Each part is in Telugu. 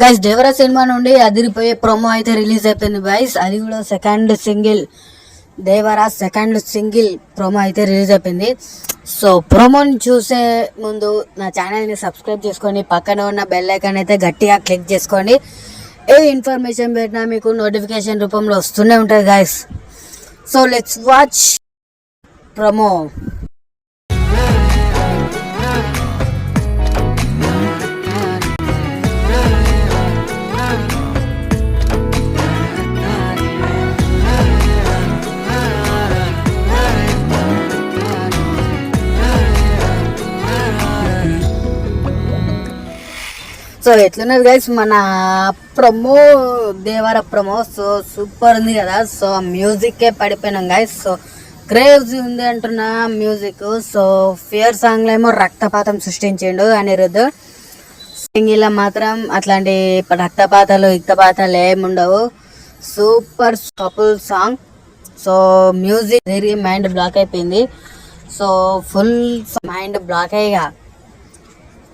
గైస్ దేవరా సినిమా నుండి అదిరిపోయే ప్రోమో అయితే రిలీజ్ అయిపోయింది గైస్. అది కూడా second single Devara second single promo అయితే రిలీజ్ అయిపోయింది. సో ప్రోమోని చూసే ముందు నా ఛానల్ని సబ్స్క్రైబ్ చేసుకోండి, పక్కన ఉన్న బెల్ ఐకాన్ అయితే గట్టిగా క్లిక్ చేసుకోండి. ఏ ఇన్ఫర్మేషన్ పెట్టినా మీకు నోటిఫికేషన్ రూపంలో వస్తూనే ఉంటుంది guys. So let's watch promo. So ఎట్లున్నది గైస్ మన promo, Devara promo. So super ఉంది కదా. సో మ్యూజిక్కే పడిపోయినాం గైస్. సో క్రేజ్ ఉంది అంటున్నా మ్యూజిక్. సో ఫియర్ సాంగ్లో ఏమో రక్తపాతం సృష్టించిండు అనిరుద్ధ్. సింగిల్లో మాత్రం అట్లాంటి రక్తపాతాలు ఇక్తపాతాలు ఏముండవు. Super couple song. So music తిరిగి మైండ్ బ్లాక్ అయిపోయింది. సో ఫుల్ మైండ్ బ్లాక్ అయ్యగా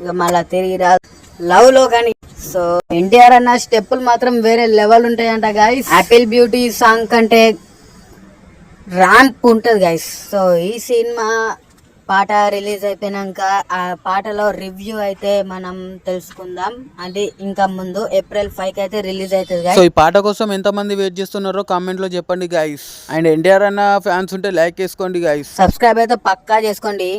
ఇక మళ్ళీ తిరిగి రా లవ్ లో కానీ. సో ఎన్టీఆర్ అన్న స్టెప్పులు మాత్రం వేరే లెవెల్ ఉంటాయంట గైస్. యాపిల్ బ్యూటీ సాంగ్ కంటే ర్యాంప్ ఉంటుంది గైస్. సో ఈ సినిమా పాట రిలీజ్ అయిపోయినాక ఆ పాటలో రివ్యూ అయితే మనం తెలుసుకుందాం. అంటే ఇంకా ముందు April 5 అయితే రిలీజ్ అవుతుంది గైస్. సో ఈ పాట కోసం ఎంత మంది వెయిట్ చేస్తున్నారో కామెంట్ లో చెప్పండి గైస్. అండ్ ఎన్టీఆర్ అన్న ఫ్యాన్స్ ఉంటే లైక్ చేసుకోండి గైస్. సబ్స్క్రైబ్ అయితే పక్కా చేసుకోండి.